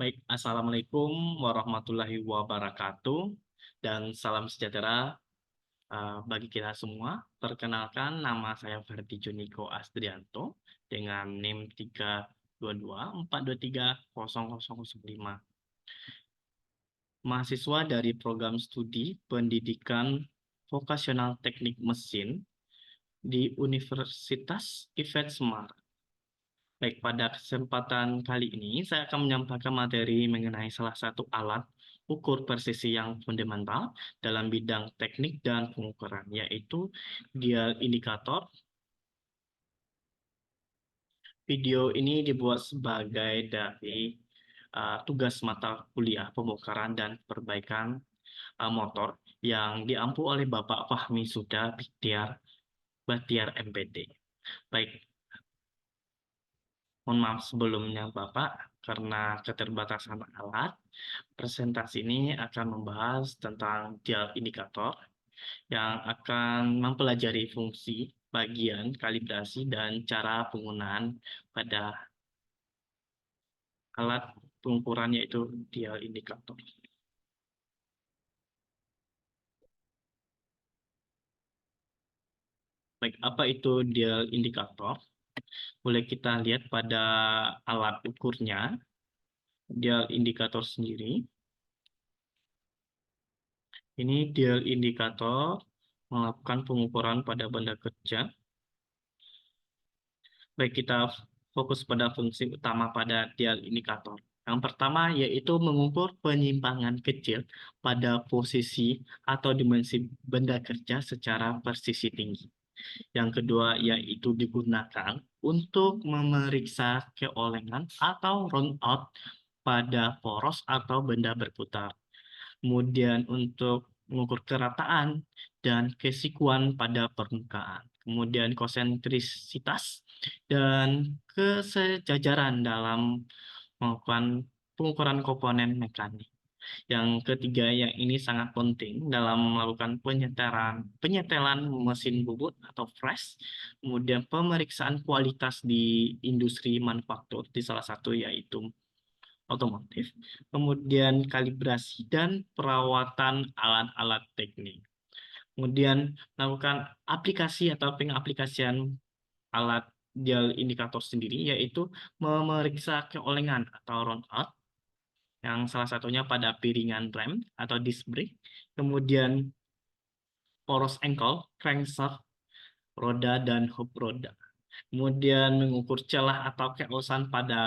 Baik, Assalamualaikum warahmatullahi wabarakatuh dan salam sejahtera bagi kita semua. Perkenalkan, nama saya Ferdi Juniko Asdrianto dengan NIM 32242300005. Mahasiswa dari program studi pendidikan vokasional teknik mesin di Universitas IFET Semarang. Baik, pada kesempatan kali ini saya akan menyampaikan materi mengenai salah satu alat ukur presisi yang fundamental dalam bidang teknik dan pengukuran, yaitu dial indikator. Video ini dibuat sebagai dari tugas mata kuliah pembongkaran dan perbaikan motor yang diampu oleh Bapak Fahmi Suda Batiar MPD. Baik, mohon maaf sebelumnya Bapak, karena keterbatasan alat, presentasi ini akan membahas tentang dial indikator yang akan mempelajari fungsi, bagian, kalibrasi, dan cara penggunaan pada alat pengukuran yaitu dial indikator. Baik, apa itu dial indikator? Boleh kita lihat pada alat ukurnya, dial indikator sendiri. Ini dial indikator melakukan pengukuran pada benda kerja. Baik, kita fokus pada fungsi utama pada dial indikator. Yang pertama yaitu mengukur penyimpangan kecil pada posisi atau dimensi benda kerja secara presisi tinggi. Yang kedua yaitu digunakan untuk memeriksa keolengan atau round out pada poros atau benda berputar. Kemudian untuk mengukur kerataan dan kesikuan pada permukaan. Kemudian konsentrisitas dan kesejajaran dalam melakukan pengukuran komponen mekanik. Yang ketiga, yang ini sangat penting dalam melakukan penyetelan mesin bubut atau fresh, kemudian pemeriksaan kualitas di industri manufaktur, di salah satu yaitu otomotif, kemudian kalibrasi dan perawatan alat-alat teknik. Kemudian melakukan aplikasi atau pengaplikasian alat dial indikator sendiri, yaitu memeriksa keolengan atau round out, yang salah satunya pada piringan rem atau disc brake, kemudian poros engkol, crankshaft, roda, dan hub roda. Kemudian mengukur celah atau keosan pada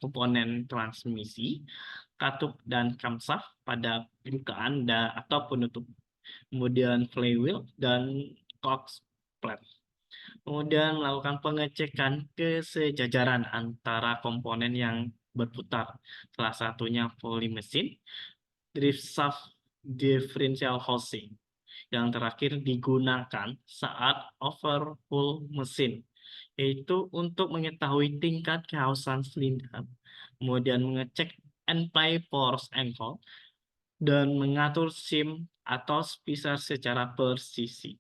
komponen transmisi, katup dan camshaft pada bukaan atau penutup. Kemudian flywheel dan cox plate. Kemudian melakukan pengecekan kesejajaran antara komponen yang berputar. Salah satunya volley mesin, drift shaft differential housing. Yang terakhir digunakan saat overhaul mesin, yaitu untuk mengetahui tingkat kehausan silinder, kemudian mengecek end play force angle, dan mengatur SIM atau spacer secara presisi.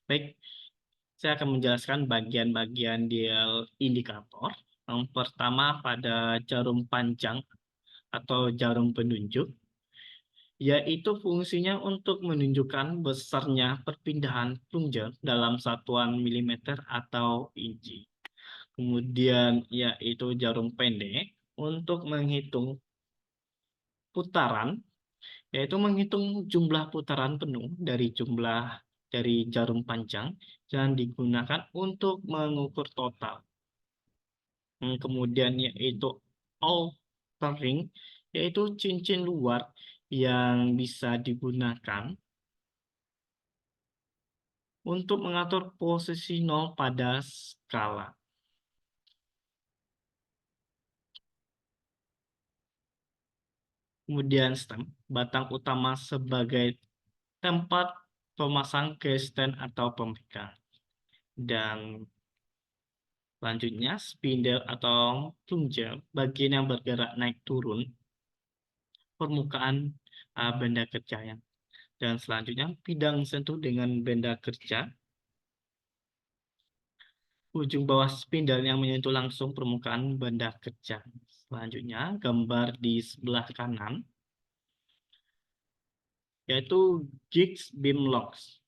Baik, saya akan menjelaskan bagian-bagian dial indikator. Yang pertama pada jarum panjang atau jarum penunjuk, yaitu fungsinya untuk menunjukkan besarnya perpindahan plunger dalam satuan milimeter atau inci. Kemudian yaitu jarum pendek untuk menghitung putaran, yaitu menghitung jumlah putaran penuh dari jarum panjang dan digunakan untuk mengukur total. Kemudian yaitu outer ring, yaitu cincin luar yang bisa digunakan untuk mengatur posisi nol pada skala. Kemudian stem, batang utama sebagai tempat pemasang ke stand atau pemegang. Dan selanjutnya spindle atau plunger, bagian yang bergerak naik turun permukaan benda kerja yang. Dan selanjutnya bidang sentuh dengan benda kerja. Ujung bawah spindle yang menyentuh langsung permukaan benda kerja. Selanjutnya, gambar di sebelah kanan, yaitu Gigs Beam Locks,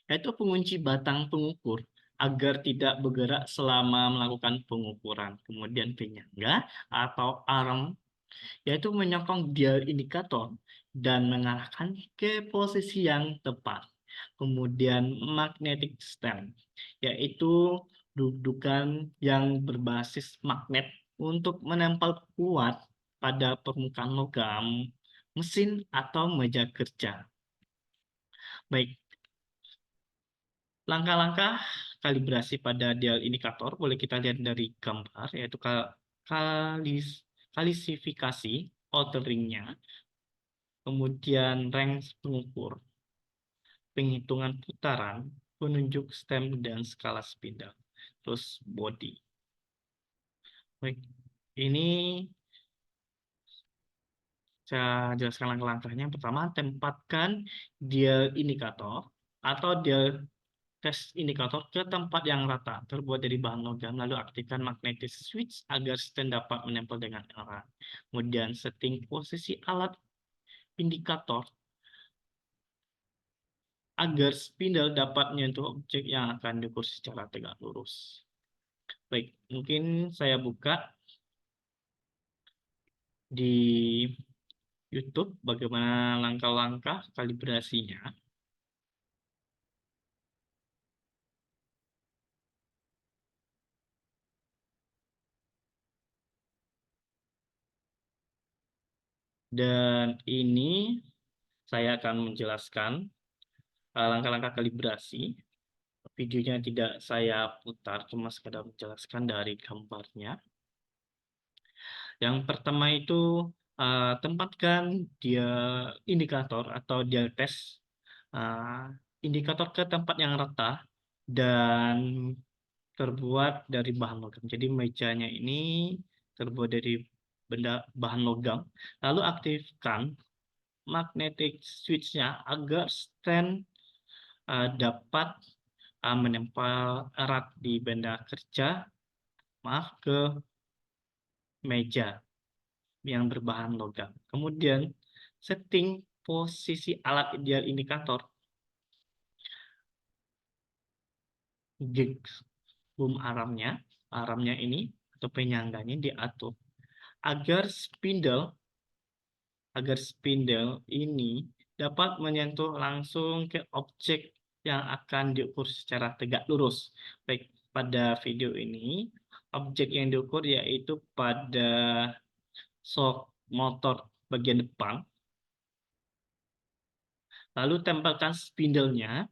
yaitu pengunci batang pengukur agar tidak bergerak selama melakukan pengukuran. Kemudian penyangga atau arm, yaitu menyokong dial indikator dan mengarahkan ke posisi yang tepat. Kemudian magnetic stem, yaitu dudukan yang berbasis magnet untuk menempel kuat pada permukaan logam, mesin, atau meja kerja. Baik, langkah-langkah kalibrasi pada dial indikator boleh kita lihat dari gambar, yaitu kalisifikasi, outeringnya, kemudian range pengukur, penghitungan putaran, penunjuk stem dan skala spindle, terus body. Baik, ini saya jelaskan langkah-langkahnya. Yang pertama, tempatkan dial indikator atau dial tes indikator ke tempat yang rata, terbuat dari bahan logam, lalu aktifkan magnetic switch agar stem dapat menempel dengan erat. Kemudian setting posisi alat indikator agar spindle dapat menyentuh objek yang akan diukur secara tegak lurus. Baik, mungkin saya buka di YouTube bagaimana langkah-langkah kalibrasinya. Dan ini saya akan menjelaskan langkah-langkah kalibrasi. Videonya tidak saya putar, cuma sekadar menjelaskan dari gambarnya. Yang pertama itu tempatkan dia indikator atau dia tes indikator ke tempat yang rata dan terbuat dari bahan logam. Jadi mejanya ini terbuat dari bahan logam. Lalu aktifkan magnetic switch-nya agar stand dapat menempel erat di benda kerja, maaf, ke meja yang berbahan logam. Kemudian setting posisi alat ideal indikator gigs boom armnya ini atau penyangganya diatur agar spindle ini dapat menyentuh langsung ke objek yang akan diukur secara tegak lurus. Baik, pada video ini objek yang diukur yaitu pada shock motor bagian depan. Lalu tempelkan spindle-nya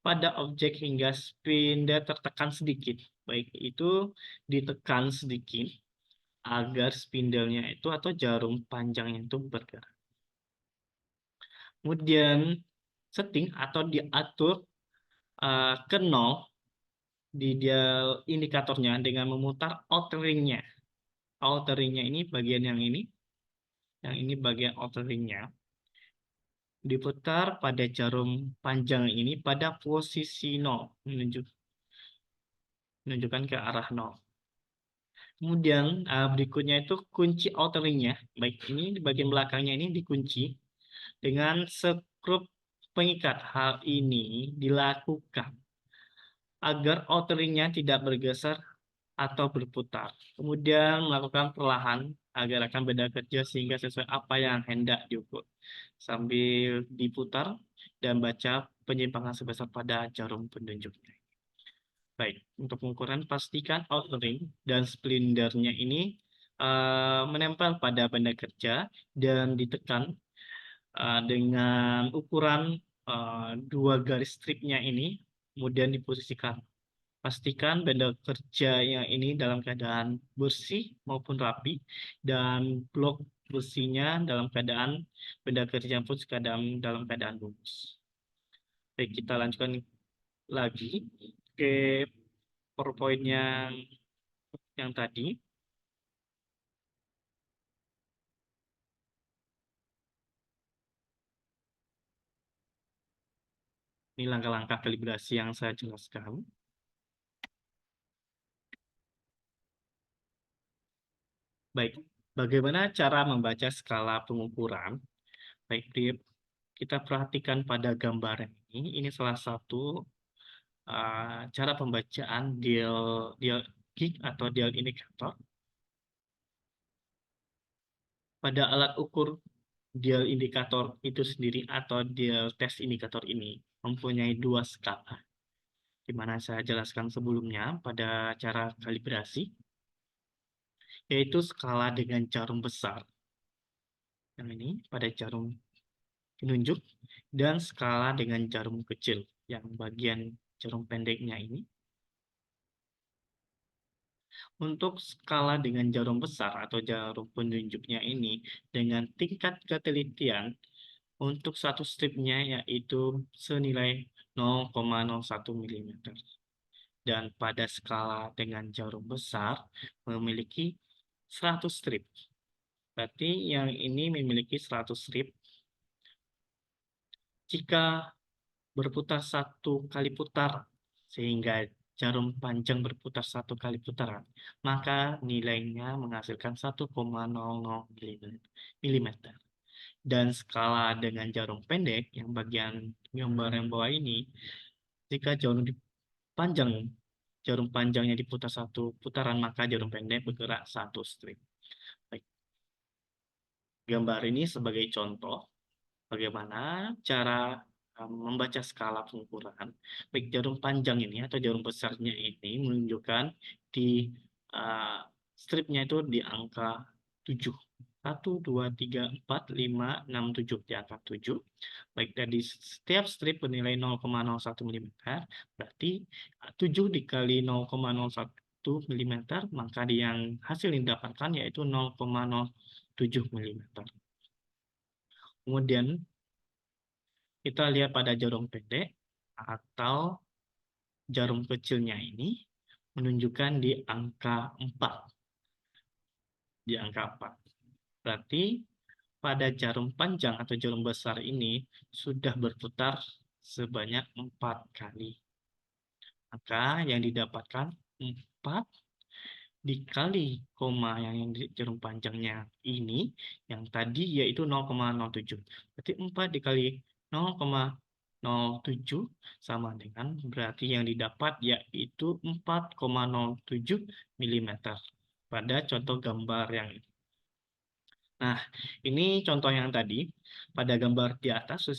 pada objek hingga spindle tertekan sedikit. Baik, itu ditekan sedikit agar spindle-nya itu atau jarum panjangnya itu bergerak. Kemudian setting atau diatur ke 0 di dial indikatornya dengan memutar outer ring-nya. Outer ring-nya ini bagian yang ini bagian outer ring-nya. Diputar pada jarum panjang ini pada posisi 0, menunjukkan ke arah 0. Kemudian berikutnya itu kunci outer ring-nya. Baik, ini di bagian belakangnya ini dikunci dengan skrup pengikat. Hal ini dilakukan agar outer ring-nya tidak bergeser atau berputar. Kemudian melakukan perlahan agar akan benda kerja sehingga sesuai apa yang hendak diukur. Sambil diputar dan baca penyimpangan sebesar pada jarum penunjuknya. Baik, untuk pengukuran pastikan outer ring dan splinternya ini menempel pada benda kerja dan ditekan dengan ukuran 2 garis stripnya ini, kemudian diposisikan. Pastikan benda kerja yang ini dalam keadaan bersih maupun rapi dan blok besinya dalam keadaan benda kerja pun dalam keadaan lumus. Baik, kita lanjutkan lagi ke PowerPoint yang tadi. Ini langkah-langkah kalibrasi yang saya jelaskan. Baik, bagaimana cara membaca skala pengukuran? Baik, kita perhatikan pada gambar ini. Ini salah satu cara pembacaan dial gig atau dial indikator. Pada alat ukur dial indikator itu sendiri atau dial test indikator ini mempunyai dua skala, di mana saya jelaskan sebelumnya pada cara kalibrasi, yaitu skala dengan jarum besar, yang ini pada jarum penunjuk, dan skala dengan jarum kecil, yang bagian jarum pendeknya ini. Untuk skala dengan jarum besar atau jarum penunjuknya ini, dengan tingkat ketelitian untuk satu stripnya yaitu senilai 0,01 mm. Dan pada skala dengan jarum besar memiliki 100 strip. Berarti yang ini memiliki 100 strip. Jika berputar satu kali putar, sehingga jarum panjang berputar satu kali putaran, maka nilainya menghasilkan 1,00 mm. Dan skala dengan jarum pendek, yang bagian gambar yang bawah ini, jika panjang jarum panjangnya diputar satu putaran, maka jarum pendek bergerak satu strip. Baik. Gambar ini sebagai contoh bagaimana cara membaca skala pengukuran. Baik, jarum panjang ini atau jarum besarnya ini menunjukkan di stripnya itu di angka 7. 1, 2, 3, 4, 5, 6, 7. Di angka 7. Baik, dari setiap strip bernilai 0,01 mm, berarti 7 dikali 0,01 mm, maka yang hasil yang didapatkan yaitu 0,07 mm. Kemudian kita lihat pada jarum pendek atau jarum kecilnya ini menunjukkan di angka 4. Di angka 4. Berarti pada jarum panjang atau jarum besar ini sudah berputar sebanyak 4 kali. Maka yang didapatkan 4 dikali koma yang di jarum panjangnya ini, yang tadi yaitu 0,07. Berarti 4 dikali 0,07 sama dengan berarti yang didapat yaitu 4,07 mm pada contoh gambar yang ini. Nah, ini contoh yang tadi. Pada gambar di atas,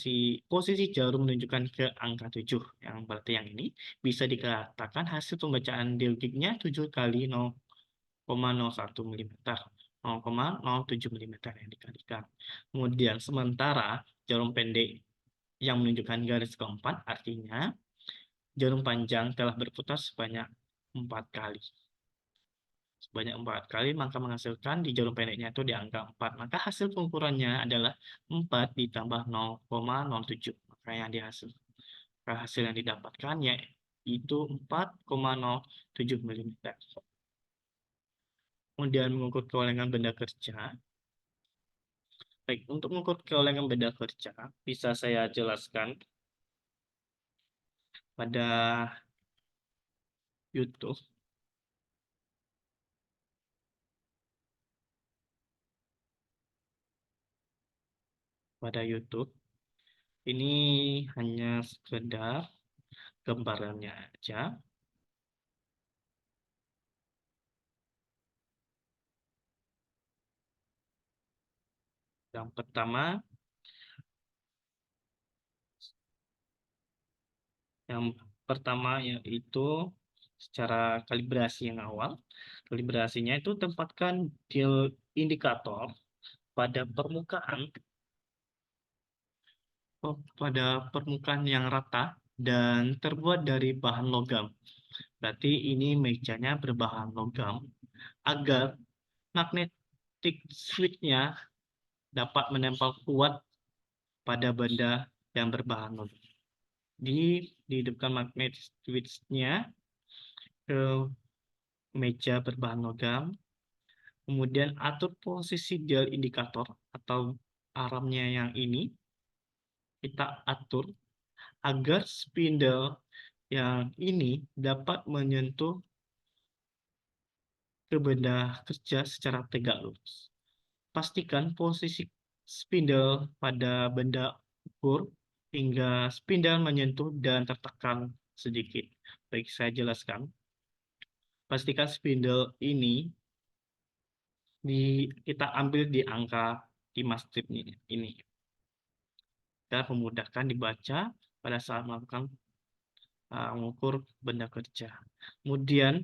posisi jarum menunjukkan ke angka 7. Yang berarti yang ini bisa dikatakan hasil pembacaan dial gignya 7 kali 0,01 mm. 0,07 mm yang dikalikan. Kemudian sementara jarum pendek yang menunjukkan garis keempat, artinya jarum panjang telah berputar sebanyak 4 kali. Sebanyak 4 kali, maka menghasilkan di jarum pendeknya itu di angka 4. Maka hasil pengukurannya adalah 4 ditambah 0,07. Maka hasil yang didapatkan yaitu 4,07 mm. Kemudian mengukur keolengan benda kerja. Baik, untuk mengukur keolengan benda kerja, bisa saya jelaskan pada YouTube. Pada YouTube, ini hanya sekedar gambarannya aja. Yang pertama, yaitu secara kalibrasi yang awal. Kalibrasinya itu tempatkan dial indikator pada permukaan yang rata dan terbuat dari bahan logam. Berarti ini mejanya berbahan logam agar magnetic switch-nya dapat menempel kuat pada benda yang berbahan logam. Dihidupkan magnetic switch-nya ke meja berbahan logam, kemudian atur posisi dial indikator atau armnya yang ini, kita atur agar spindle yang ini dapat menyentuh ke benda kerja secara tegak lurus. Pastikan posisi spindle pada benda ukur hingga spindle menyentuh dan tertekan sedikit. Baik, saya jelaskan. Pastikan spindle ini kita ambil di angka 5 strip ini. Dan memudahkan dibaca pada saat melakukan mengukur benda kerja. Kemudian,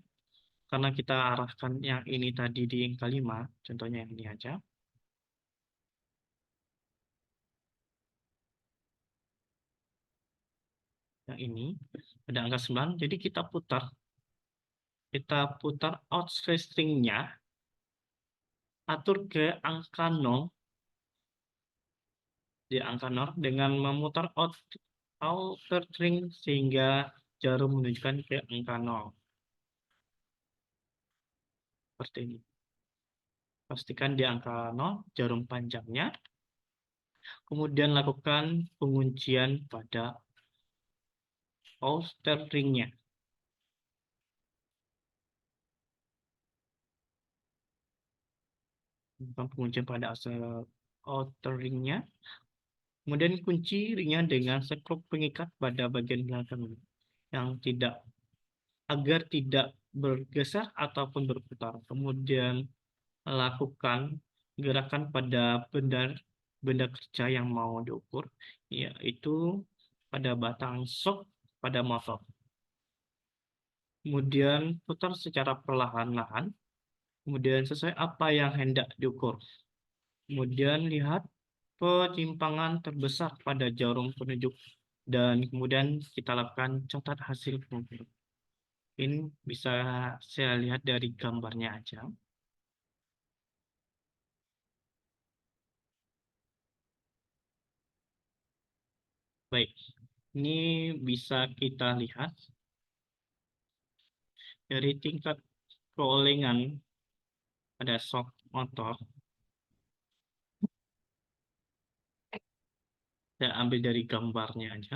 karena kita arahkan yang ini tadi di angka 5, contohnya yang ini aja. Yang ini, pada angka 9, jadi kita putar outside string-nya, atur ke angka 0, di angka 0 dengan memutar outer string sehingga jarum menunjukkan ke angka 0. Seperti ini. Pastikan di angka 0 jarum panjangnya. Kemudian lakukan penguncian pada outer string-nya. Penguncian pada outer ring-nya. Kemudian kunci ringnya dengan sekrup pengikat pada bagian belakang yang agar tidak bergeser ataupun berputar. Kemudian lakukan gerakan pada benda kerja yang mau diukur, yaitu pada batang shock pada motor. Kemudian putar secara perlahan-lahan, kemudian sesuai apa yang hendak diukur. Kemudian lihat penyimpangan terbesar pada jarum penunjuk dan kemudian kita lakukan catat hasil pengukuran. Ini bisa saya lihat dari gambarnya aja. Baik, ini bisa kita lihat dari tingkat keolengan pada shock motor. Saya ambil dari gambarnya aja,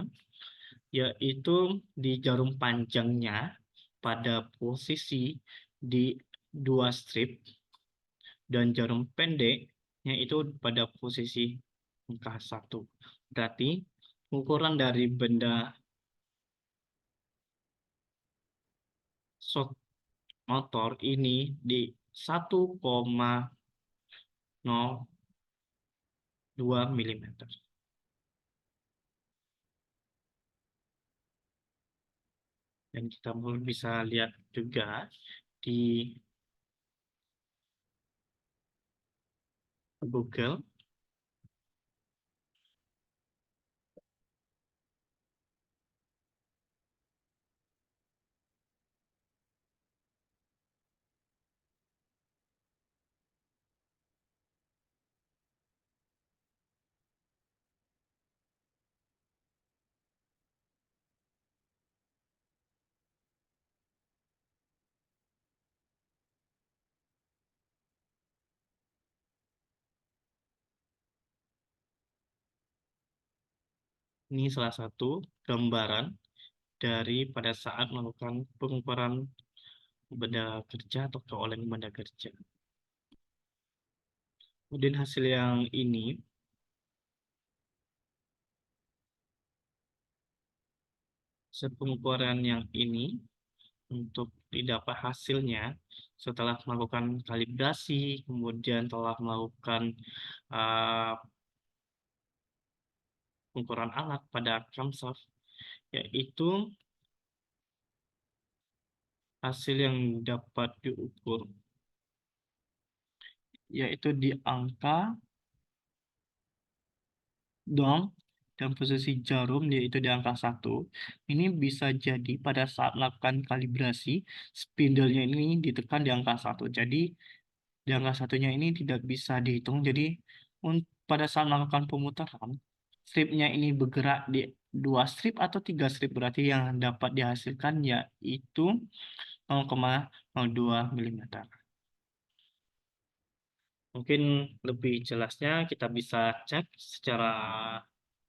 yaitu di jarum panjangnya pada posisi di 2 strip dan jarum pendeknya itu pada posisi angka 1. Berarti ukuran dari benda shock motor ini di 1,02 mm. Dan kita bisa lihat juga di Google. Ini salah satu gambaran dari pada saat melakukan pengukuran benda kerja atau keolengan benda kerja. Kemudian hasil yang ini pengukuran yang ini untuk didapat hasilnya setelah melakukan kalibrasi, kemudian telah melakukan uh, pengukuran alat pada camshaft, yaitu hasil yang dapat diukur yaitu di angka dom dan posisi jarum yaitu di angka 1. Ini bisa jadi pada saat melakukan kalibrasi spindle-nya ini ditekan di angka 1. Jadi di angka satunya ini tidak bisa dihitung. Jadi pada saat melakukan pemutaran stripnya ini bergerak di 2 strip atau 3 strip, berarti yang dapat dihasilkan yaitu 0,02 mm. Mungkin lebih jelasnya kita bisa cek secara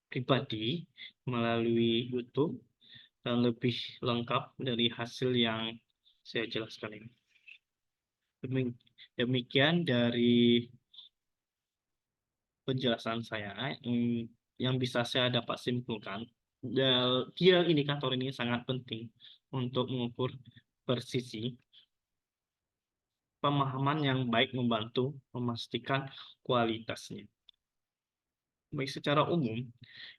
pribadi melalui YouTube dan lebih lengkap dari hasil yang saya jelaskan ini. Demikian dari penjelasan saya, yang bisa saya dapat simpulkan. Dia indikator ini sangat penting untuk mengukur presisi. Pemahaman yang baik membantu memastikan kualitasnya. Baik, secara umum,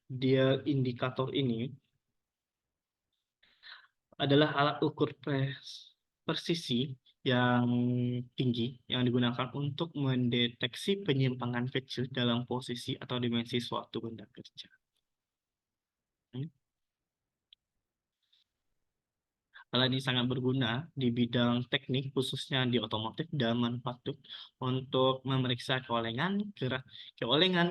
dia indikator ini adalah alat ukur presisi yang tinggi yang digunakan untuk mendeteksi penyimpangan kecil dalam posisi atau dimensi suatu benda kerja. Hmm. Hal ini sangat berguna di bidang teknik, khususnya di otomotif dan manufaktur, untuk memeriksa keolengan,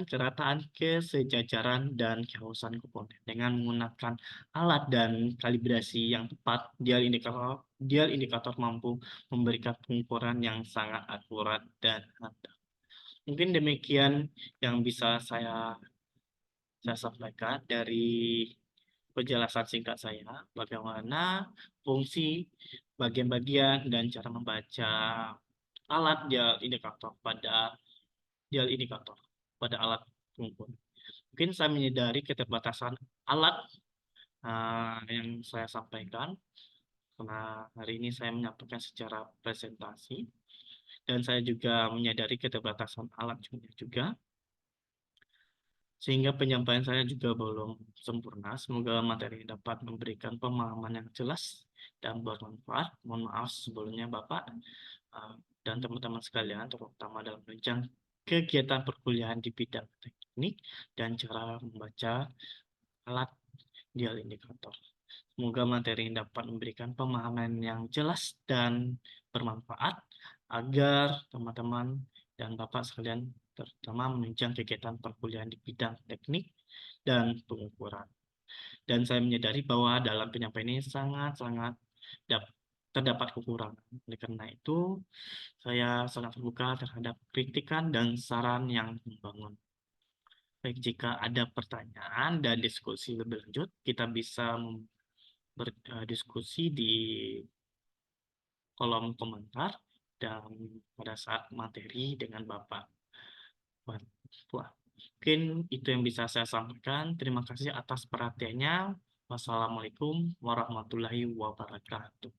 kerataan, kesejajaran, dan keharusan komponen. Dengan menggunakan alat dan kalibrasi yang tepat, dial indikator mampu memberikan pengukuran yang sangat akurat dan handal. Mungkin demikian yang bisa saya sampaikan dari penjelasan singkat saya, bagaimana fungsi, bagian-bagian, dan cara membaca alat dial indikator pada alat pengukur. Mungkin saya menyadari keterbatasan alat yang saya sampaikan, karena hari ini saya menyampaikan secara presentasi, dan saya juga menyadari keterbatasan alat juga. Sehingga penyampaian saya juga belum sempurna. Semoga materi ini dapat memberikan pemahaman yang jelas dan bermanfaat. Mohon maaf sebelumnya Bapak dan teman-teman sekalian, terutama dalam menunjang kegiatan perkuliahan di bidang teknik dan cara membaca alat dial indikator. Semoga materi ini dapat memberikan pemahaman yang jelas dan bermanfaat agar teman-teman dan Bapak sekalian terutama menunjang kegiatan perkuliahan di bidang teknik dan pengukuran. Dan saya menyadari bahwa dalam penyampaian ini sangat-sangat terdapat kekurangan. Oleh karena itu, saya sangat terbuka terhadap kritikan dan saran yang membangun. Baik, jika ada pertanyaan dan diskusi lebih lanjut, kita bisa berdiskusi di kolom komentar dan pada saat materi dengan Bapak. Wah, mungkin itu yang bisa saya sampaikan. Terima kasih atas perhatiannya. Wassalamualaikum warahmatullahi wabarakatuh.